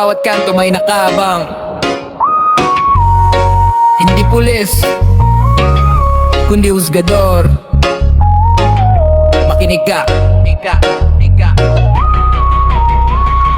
bawat kanto may nakabang. Hindi pulis, kundi husgador. Makinig ka.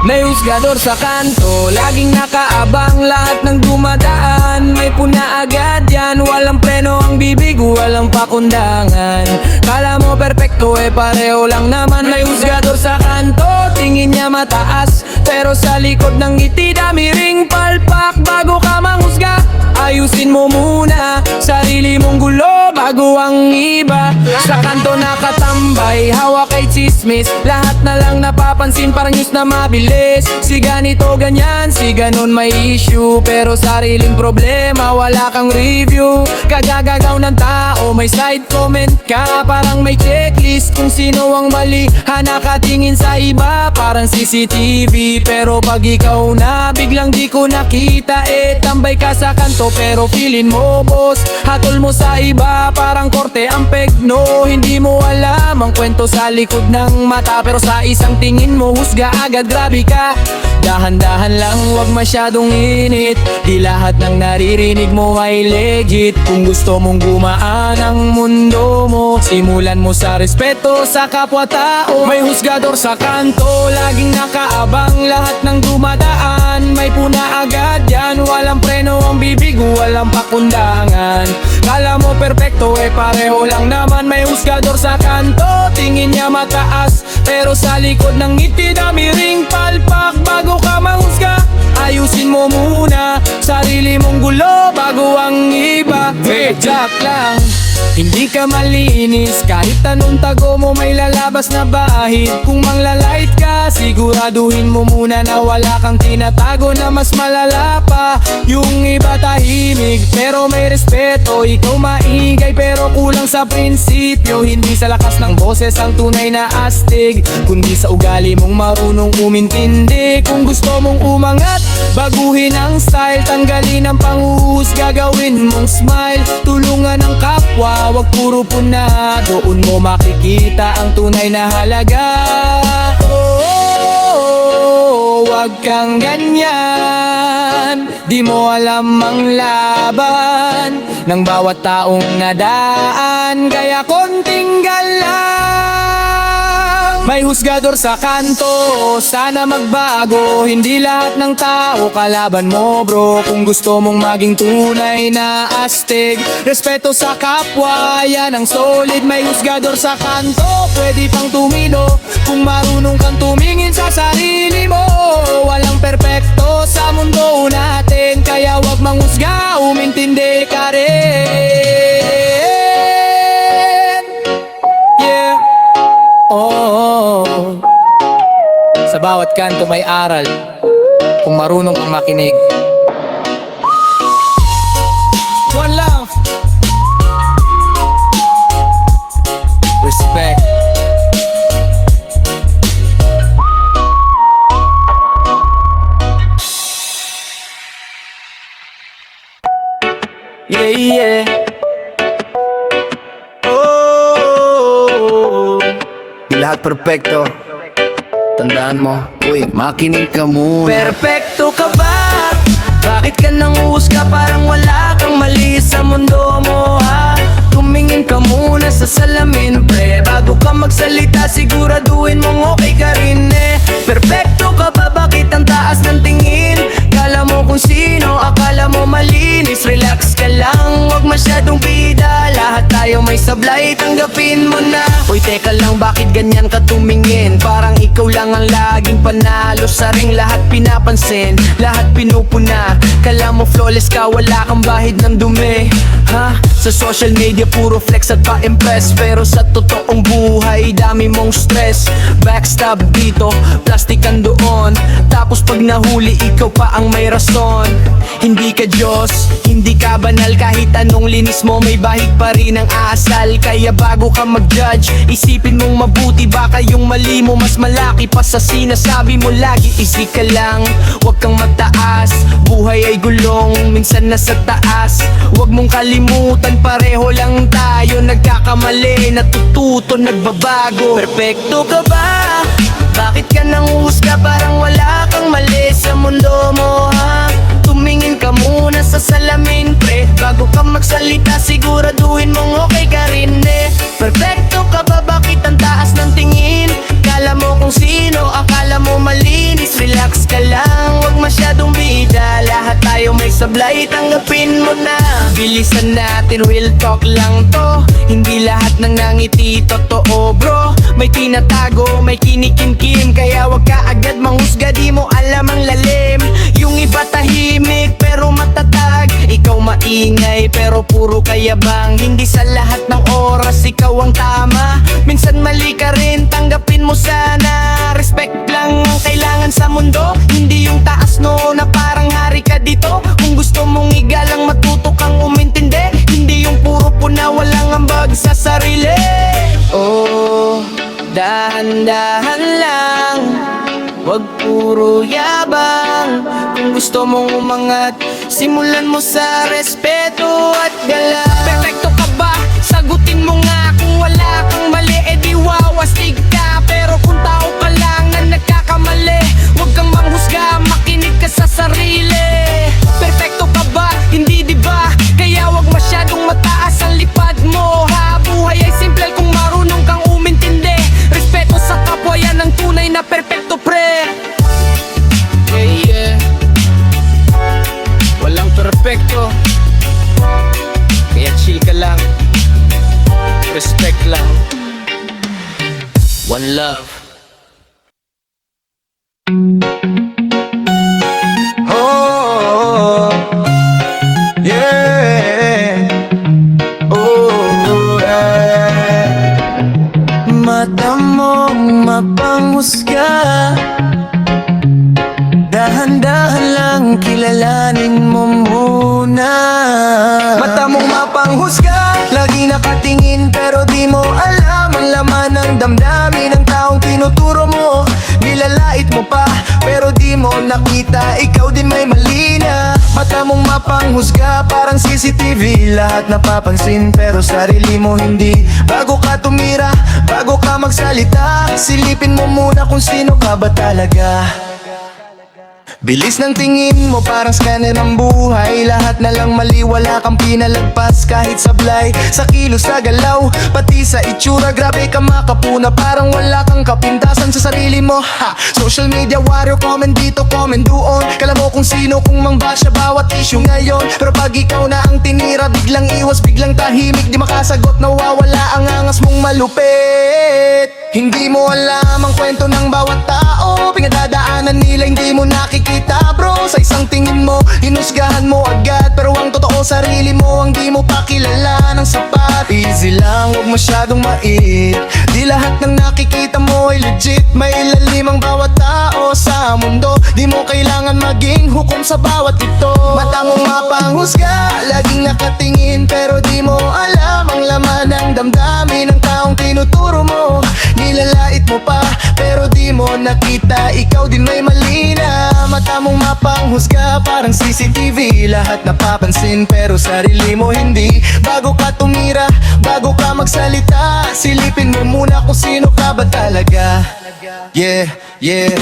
May husgador sa kanto, laging nakaabang. Lahat ng dumadaan, may puna agad yan. Walang preno ang bibig, walang pakundangan. Kala mo perpekto, pareho lang naman. May husgador sa kanto, tingin niya mataas, pero sa likod ng ngiti dami ring palpak. Bago ka manghusga, ayusin mo muna sarili mong gulo bago ang iba. Sa kanto nakatambay, hawak kay chismis. Lahat na lang napapansin, parang news na mabilis. Si ganito ganyan, si ganon may issue, pero sariling problema wala kang review. Kagagagaw ng tao, may side comment ka, parang may checklist kung sino ang mali. Nakatingin sa iba, parang CCTV, pero pag ikaw na biglang di ko nakita. Tambay ka sa kanto pero feeling mo boss. Hatol mo sa iba, parang korte ang pegno. Hindi mo alam ang kwento sa likod ng mata, pero sa isang tingin mo husga agad. Grabe ka, dahan-dahan lang, wag masyadong init. Di lahat ng naririnig mo ay legit. Kung gusto mong gumaan ang mundo mo, simulan mo sa respeto sa kapwa-tao. May husgador sa kanto, laging nakaabang. Lahat ng dumadaan, may puna agad yan. Walang preno ang bibig, walang pakundangan. Kala mo perpekto, pareho lang naman. May husgador sa kanto, tingin niya mataas, pero sa likod ng ngiti dami ring palpak. Bago ka manghusga, ayusin mo muna sarili mong gulo bago ang iba. Jack lang, hindi ka malinis, kahit anong tago mo may lalabas na bahid. Kung manglalait ka, siguraduhin mo muna na wala kang tinatago na mas malala pa. Yung iba tahimik pero may respeto, ikaw maingay pero kulang sa prinsipyo. Hindi sa lakas ng boses ang tunay na astig, kundi sa ugali mong marunong umintindi. Kung gusto mong umangat, baguhin ang style, tanggalin ang panghuhus, gagawin mong smile. Tulungan ang kapwa, wag puro puna, doon mo makikita ang tunay na halaga. Wag kang ganyan, di mo alam ang laban ng bawat taong nadaan, kaya konting galang. May husgador sa kanto, sana magbago. Hindi lahat ng tao kalaban mo bro. Kung gusto mong maging tunay na astig, respeto sa kapwa, yan ang solid. May husgador sa kanto, pwede pang tumino kung marunong kang tumingin sa sarili mo. Walang perpekto sa mundo natin, kaya wag manghusga, umintindi ka rin. Yeah. Oh, sa bawat kanto may aral, kung marunong kang makinig. One love, respect. Yeah, yeah. Di lahat perfecto, tandaan mo, uy, makinig ka muna. Perpekto ka ba? Bakit ka nanguhusga? Parang wala kang mali sa mundo mo ha. Tumingin ka muna sa salamin pre, bago ka magsalita siguraduhin mong okay ka rin Perpekto ka ba? Bakit ang taas ng tingin? Kala mo kung sino, akala mo malinis. Relax ka lang, wag masyadong bida. Lahat tayo may sablay, tanggapin mo na. Uy teka lang, bakit ganyan ka tumingin? Parang ikaw lang ang laging panalo, sa ring lahat pinapansin, lahat pinupuna. Kala mo flawless ka, wala kang bahid ng dumi ha? Sa social media puro flex at pa-impress, pero sa totoong buhay dami mong stress. Backstab dito, plastikan doon, tapos pag nahuli ikaw pa ang may rason. Hindi ka Diyos, hindi ka banal, kahit anong linis mo may bahid pa rin ang asal. Kaya bago ka mag-judge, isipin mong mabuti, baka yung mali mo mas malaki pa sa sinasabi mo lagi. Easy ka lang, wag kang mataas, buhay ay gulong, minsan nasa taas. Wag mong kalimutan, pareho lang tayo nagkakamali, natututo, nagbabago. Perpekto ka ba? Bakit ka nanguhusga parang wala kang mali sa mundo mo ha? Tumingin ka muna sa salamin pre, bago ka magsalita siguraduhin mong okay ka rin eh. Perfecto ka ba? Bakit ang taas ng tingin? Kala mo kung sino, akala mo malinis. Relax ka lang, wag masyadong bida. Lahat tayo may sablay, tanggapin mo na. Bilisan natin, real talk lang to. Hindi lahat ng nangiti totoo bro. May tinatago, may kinikim-kim, kaya wag ka agad manghusga, di mo alam ang lalim. Yung iba tahimik pero matatag, ikaw maingay pero puro kayabang. Hindi sa lahat ng oras ikaw ang tama, minsan mali ka rin, tanggapin mo sana. Respect lang ang kailangan sa mundo, hindi yung taas no na parang hari ka dito. Kung gusto mong igalang matuto kang umintindi, hindi yung puro puna walang ambag sa sarili. Oh, dahan-dahan lang, wag puro yabang. Kung gusto mong umangat, simulan mo sa respeto at galang. Perfecto ka ba? Sagutin mo nga. Kung wala kang mali, edi wawastig ka. Pero kung tao ka lang na nagkakamali, wag kang manghusga, makinig ka sa sarili. Perfecto ka ba? Hindi diba? Kaya wag masyadong mataas ang lipad mo ha. Buhay ay simple kung marunong kang umintindi. Respeto sa kapwa, yan ang tunay na perfecto pre. Yeah, walang perfecto, kaya chill ka lang, respect lang. One love. Oh, yeah. Oh, yeah. Mata mong mapanghusga, dahan-dahan lang kilalanin mo muna. Mata mong mapanghusga, lagi nakatingin pero di mo alam ang laman ng damdamin ng taong tinuturo mo. Nilalait mo pa pero di mo nakita, ikaw din may mali na. Mata mong mapanghusga parang CCTV, lahat napapansin pero sarili mo hindi. Bago ka tumira, bago ka magsalita, silipin mo muna kung sino ka ba talaga. Bilis ng tingin mo parang scanner ng buhay, lahat na lang mali, wala kang pinalagpas kahit sablay. Sa kilos, sa galaw, pati sa itsura, grabe ka makapuna, parang wala kang kapintasan sa sarili mo ha. Social media warrior, comment dito, comment doon. Kala mo kung sino kung mangbasya bawat issue ngayon. Pero pag ikaw na ang tinira, biglang iwas, biglang tahimik, di makasagot, nawawala ang angas mong malupit. Hindi mo alam ang kwento ng bawat tao, pinagdadaanan nila hindi mo nakikita bro. Sa isang tingin mo, hinusgahan mo agad, pero ang totoo sarili mo ang di mo pa kilala ng sapat. Easy lang, huwag masyadong mait, di lahat ng nakikita mo ay legit. May ilalim ang bawat tao sa mundo, di mo kailangan maging hukom sa bawat ito. Mata mong mapanghusga, laging nakatingin pero di mo alam ang laman ng damdamin ng taong tinuturo mo. Nilalait mo pa pero di mo nakita, ikaw din may mali na. Mata mong mapanghusga parang CCTV, lahat napapansin pero sarili mo hindi. Bago ka tumira, bago ka magsalita, silipin mo muna kung sino ka ba talaga. Yeah, yeah.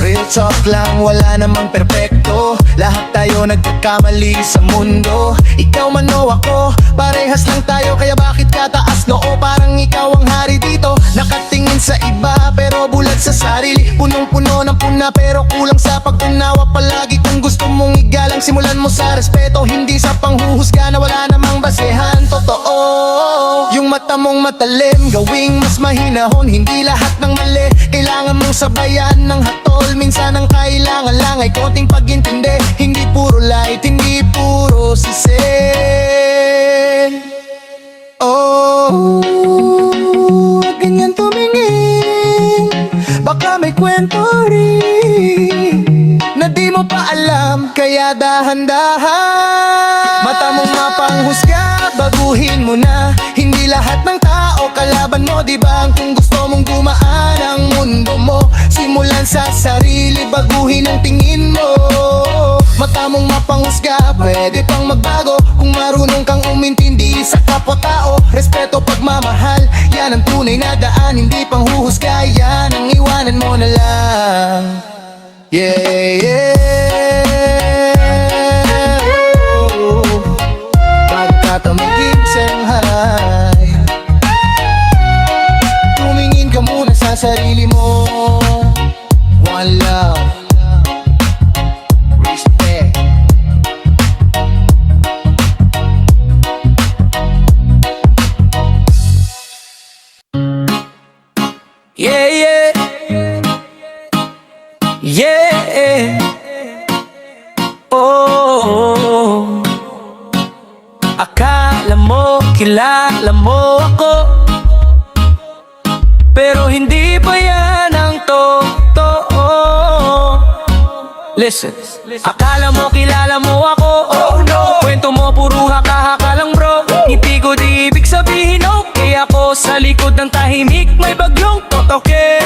Real talk lang, wala namang perpekto, lahat tayo nagkakamali sa mundo. Ikaw man o ako, parehas lang tayo, kaya bakit ka taas noo? Parang ikaw ang hari dito, nakatingin sa iba pero bulag sa sarili. Punong-puno ng puna pero kulang sa pag-unawa palagi. Kung gusto mong igalang, simulan mo sa respeto, hindi sa panghuhusga na wala namang basehan. Totoo, yung mata mong matalim, gawing mas mahinahon. Hindi lahat ng mali kailangan mong sabayan ng hatol. Minsan ang kailangan lang ay konting pag-intindi, hindi puro light, hindi puro sisin. Oh, ganyan tumingin, baka may kwento rin na di mo pa alam, kaya dahan-dahan. Mata mong mapanghusga, baguhin mo na. Hindi lahat ng tao kalaban mo, di ba? Kung gusto mong gumaan ang mundo mo, simulan sa sarili, baguhin ang tingin mo. Mata mong mapanghusga, pwede pang magbago kung marunong kang umintindi sa kapwa-tao. Respeto, pagmamahal, yan ang tunay na daan, hindi panghuhusga. Yan ang iwanan mo saying hi. Tumingin ka muna sa sarili mo. One love, respect. Yeah, yeah. Yeah. Oh. Akala mo, kilala mo ako, pero hindi pa yan ang totoo. Listen. Akala mo, kilala mo ako, oh no. Kwento mo, puro haka-haka lang bro. Ngiti ko di ibig sabihin okay ako. Sa likod ng tahimik, may bagyong totoke.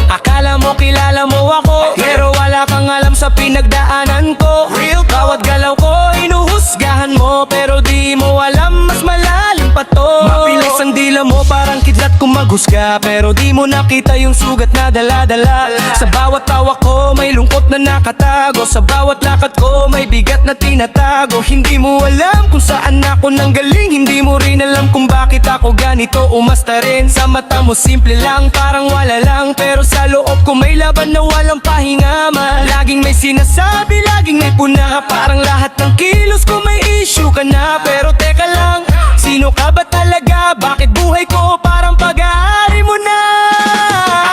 Akala mo, kilala mo ako, pero wala kang alam sa pinagdaanan ko. Bawat galaw ko, inuhusgahan mo, pero di mo alam, mas malalim pa to. Mapilis ang dila mo, parang kidlat kung maghusga, pero di mo nakita yung sugat na dala-dala. Sa bawat tawa ko, may lungkot na nakatago. Sa bawat lakad ko, may bigat na tinatago. Hindi mo alam kung saan ako nanggaling. Hindi mo rin alam kung bakit ako ganito umasta rin. Sa mata mo simple lang, parang wala lang, pero sa loob ko may laban na walang pahinga man. Laging may sinasabi, laging may puna. Parang lahat ng kilos ko may issue ka na. Pero teka lang, sino ka ba talaga? Bakit buhay ko parang pag-aari mo na?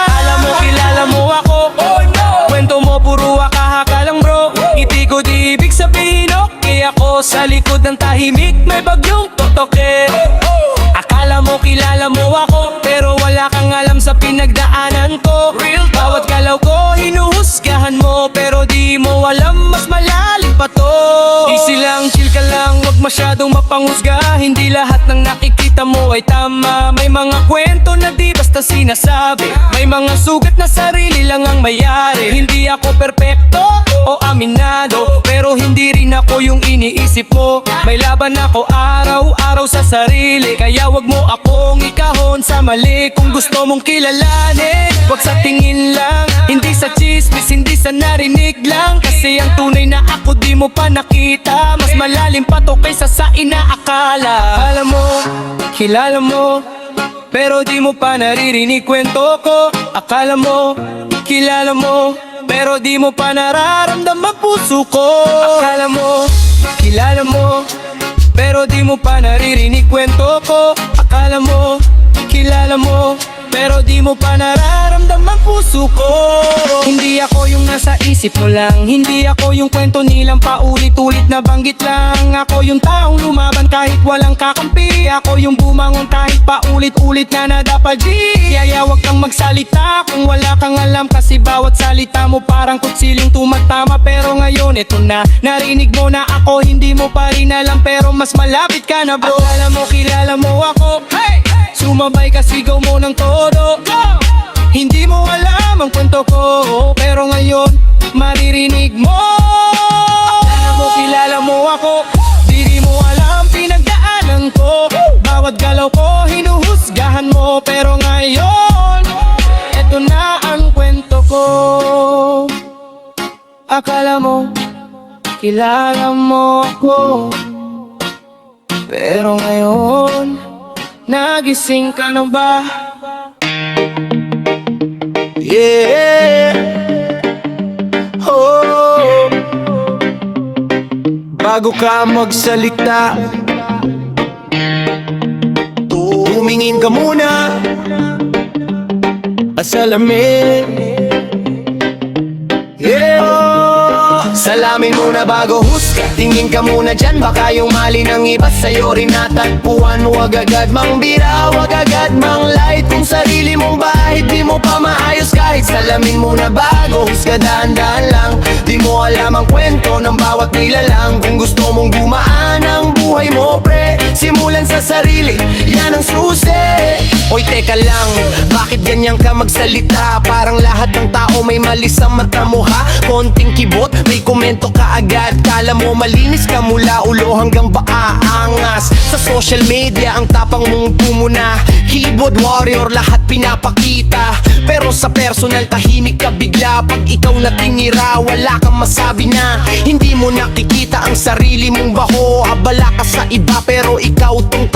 Akala mo, kilala mo ako, oh no. Kwento mo, puro haka-haka lang bro. Ngiti ko di ibig sabihin okay ako. Sa likod ng tahimik, may bagyong totoke. Akala mo, kilala mo ako, pero wala kang alam sa pinagdaanan ko. Bawat galaw ko, hinuhusgahan mo, pero di mo alam, mas malalim pa to. Easy lang, chill ka lang, wag masyadong mapanghusga. Hindi lahat ng nakikita mo ay tama. May mga kwento na di basta sinasabi. May mga sugat na sarili lang ang mayari. Hindi ako perpekto o aminado, pero hindi rin ako yung iniisip mo. May laban ako araw-araw sa sarili, kaya wag mo akong ikahon sa mali. Kung gusto mong kilalanin, wag sa tingin lang, hindi sa chismis, hindi sa narinig lang. Kasi ang tunay na ako di mo pa nakita. Mas malalim pa to kaysa sa inaakala. Alam mo, kilala mo, pero di mo pa naririnig kwento ko. Akala mo, kilala mo, pero di mo pa nararamdaman puso ko. Akala mo, kilala mo, pero di mo pa naririnig kwento ko. Akala mo, kilala mo, pero di mo pa nararamdaman puso ko. Hindi ako yung nasa isip mo lang, hindi ako yung kwento nilang paulit-ulit na banggit lang. Ako yung taong lumaban kahit walang kakampi. Ako yung bumangon kahit paulit-ulit na nadapadi. Kaya wag kang magsalita kung wala kang alam, kasi bawat salita mo parang kutsiling tumatama. Pero ngayon eto na, narinig mo na ako, hindi mo pa rin alam, pero mas malapit ka na bro. Akala mo, kilala mo ako, hey! Sumabay ka, sigaw mo ng todo. Hindi mo alam ang kwento ko, pero ngayon maririnig mo. Akala mo, kilala mo ako, di mo alam pinagdaanan ko. Bawat galaw ko, hinuhusgahan mo, pero ngayon eto na ang kwento ko. Akala mo, kilala mo ako, pero ngayon nagising ka na ba? Yeah. Oh. Bago ka magsalita, tumingin ka muna sa salamin. Yeah. Salamin muna bago husga, tingin ka muna dyan, baka yung mali ng iba sa'yo rin natagpuan. Huwag agad mang bira, huwag agad mang light. Kung sarili mong bahid, di mo pa maayos kahit salamin muna bago husga, dahan-dahan lang. Di mo alam ang kwento ng bawat nilalang. Kung gusto mong gumaan ang buhay mo pre, simulan sa sarili, yan ang susi. Hoy teka lang, bakit ganyan ka magsalita? Parang lahat ng tao may mali sa mata mo ha? Konting kibot, may komento ka agad. Kala mo malinis ka mula ulo hanggang baa. Angas sa social media, ang tapang mong pumuna. Keyboard warrior, lahat pinapakita. Pero sa personal, tahimik ka bigla. Pag ikaw na tinira, wala kang masabi na. Hindi mo nakikita ang sarili mong baho. Abala ka sa iba, pero ikaw tong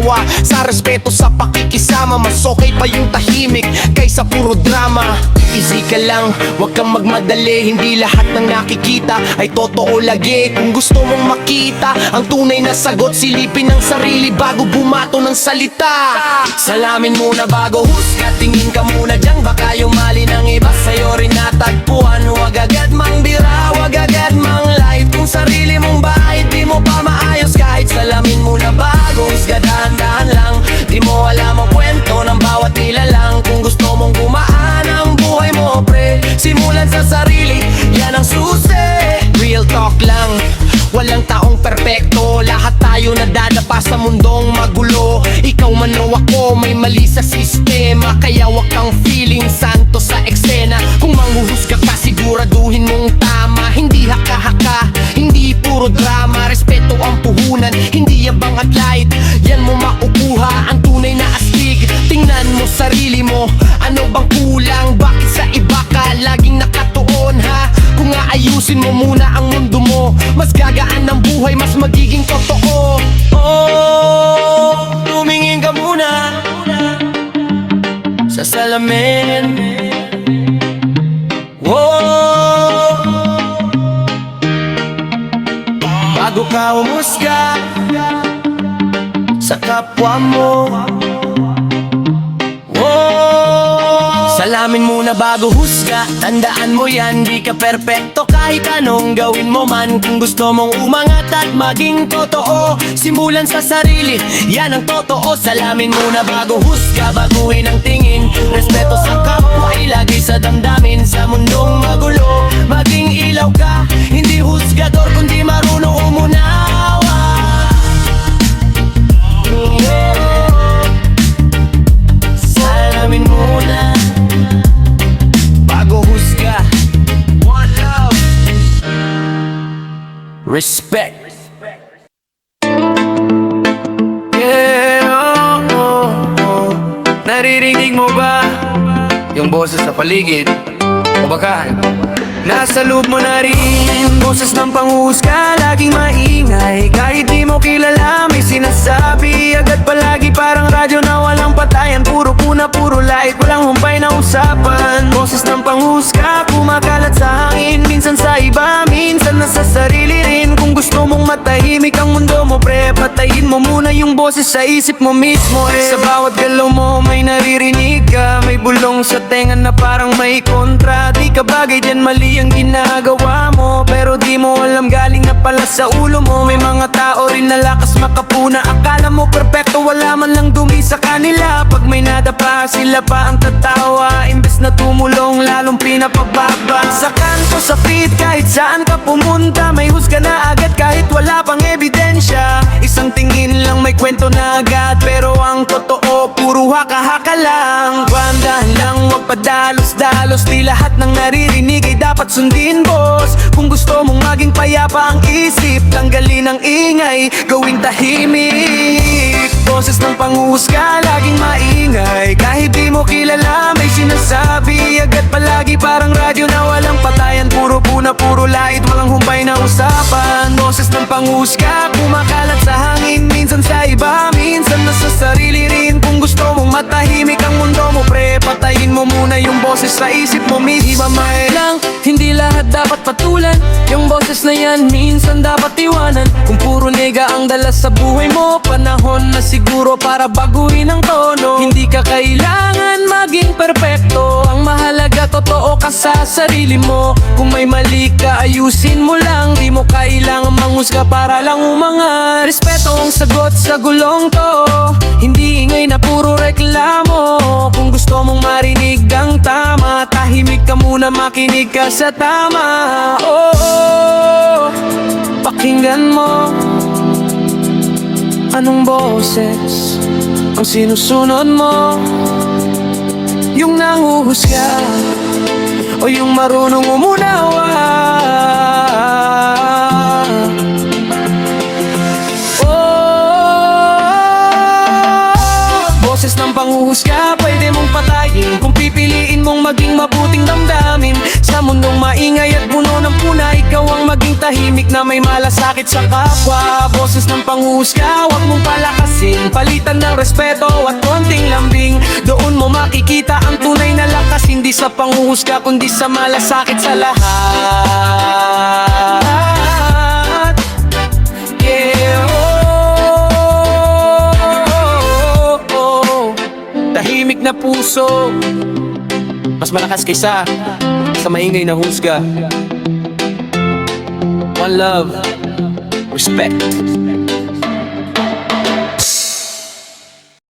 kapwa. Sa respeto sa pakikisama, mas okay pa yung tahimik kaysa puro drama. Easy ka lang, wag kang magmadali. Hindi lahat ng nakikita ay totoo lagi. Kung gusto mong makita ang tunay na sagot, silipin ang sarili bago bumato ng salita. Salamin muna bago husga, tingin ka muna dyan, baka yung mali ng iba sa'yo rin natagpuan. Huwag agad mang bira, huwag agad mang live. Kung sarili mong bahay di mo pa maayos, kahit salamin muna bago husga, dahan-dahan lang. Di mo alam ang kwento ng bawat nilalang. Kung gusto mong gumaan ang buhay mo, pre, simulan sa sarili, yan ang susi. Real talk lang, walang taong perpekto. Lahat tayo nadadapa sa mundong magulo. Ikaw man o ako, may mali sa sistema. Kaya wag kang feeling santo sa eksena. Kung manghuhusga ka, siguraduhin mong tama. Hindi haka-haka, hindi puro drama. Respeto ang puhunan, hindi yabang at light. Yan mo makukuha ang tunay na astig. Tingnan mo sarili mo, ano bang kulang? Bakit sa iba ka laging nakatuon ha? Kung aayusin mo muna ang mundo mo, mas gagaan ng buhay, mas magiging totoo. Oh, tumingin ka muna sa salamin. Oh, bago ka humusga sa kapwa mo. Salamin muna bago husga, tandaan mo yan, di ka perpekto kahit anong gawin mo man. Kung gusto mong umangat at maging totoo, simulan sa sarili, yan ang totoo. Salamin muna bago husga, baguhin ang tingin. Respeto sa kapwa, ilagay sa damdamin. Sa mundong magulo, maging ilaw ka, hindi husgador kundi marunong umunawa. Salamin muna bago husga. One love, respect. Yeah, naririnig mo ba yung boses sa paligid? O baka nasa loob mo na rin boses ng panghusga, laging maingay. Kahit di mo kilala, may sinasabi agad palagi, parang radyo na walang patayan. Puro puna, puro light, walang humpay na usapan. Boses ng panghusga, kumakalat sa hangin. Minsan sa iba, minsan nasa sarili rin. Kung gusto mong matahimik ang mundo mo, pre, patayin mo muna yung boses sa isip mo mismo. Sa bawat galaw mo, may naririnig ka. May bulong sa tenga na parang may kontra. Di ka bagay dyan, mali ang ginagawa mo, pero di mo alam galing na pala sa ulo mo. May mga tao rin na lakas makapuna. Akala mo perfecto, wala man lang dumi sa kanila. Pag may nadapa, sila pa ang tatawa. Imbes na tumulong, lalong pinapababa. Sa kanto, sa feed, kahit saan ka pumunta, may husga na agad kahit wala pang ebidensya. Isang tingin lang may kwento na agad, pero ang totoo, puro haka-haka lang. Bandahan lang, wag padalos-dalos. Di lahat ng naririnig ay dapat sundin, boss. Kung gusto mong maging payapa ang isip, tanggalin ang ingay, gawing tahimik. Boses ng panghusga, laging maingay. Kahit di mo kilala, may sinasabi agad palagi, parang radyo na walang patayan. Puro puna, puro light, walang humpay na usapan. Boses ng panghusga, kumakalat sa hangin. Minsan sa iba, minsan nasa sarili rin. Kung gusto mong matahimik ang mundo mo, pre, patayin mo muna yung boses sa isip mo mismo. Di ba may lang, hindi lahat dapat patulan. Yung boses na yan, minsan dapat iwanan. Kung puro nega ang dala sa buhay mo, panahon na siguro para baguhin ang tono. Hindi ka kailangan maging perpekto, ang mahalaga totoo ka sa sarili mo. Kung may mali ka, ayusin mo lang. Di mo kailangan manghusga para lang umangat. Respeto ang sagot sa gulong to, hindi ingay na puro reklamo. Kung gusto mong marinig ang tama, tahimik ka muna, makinig ka sa tama. Oh, pakinggan mo, anong boses ang sinusunod mo? Yung nanghuhusga o yung marunong umunawa? boses ng panghuhusga pwede mong patayin Kung pipiliin mong maging mabuting damdamin Sa mundong maingay at puno ng puna Ikaw ang maging tahimik na may malasakit sa kapwa Boses ng panghuhusga, huwag mong palakasin Palitan ng respeto at konting lambing Doon mo makikita ang tunay na lakas Hindi sa panghuhusga kundi sa malasakit sa lahat Yeah, tahimik na puso mas malakas kaysa sa maingay na husga. One love, respect.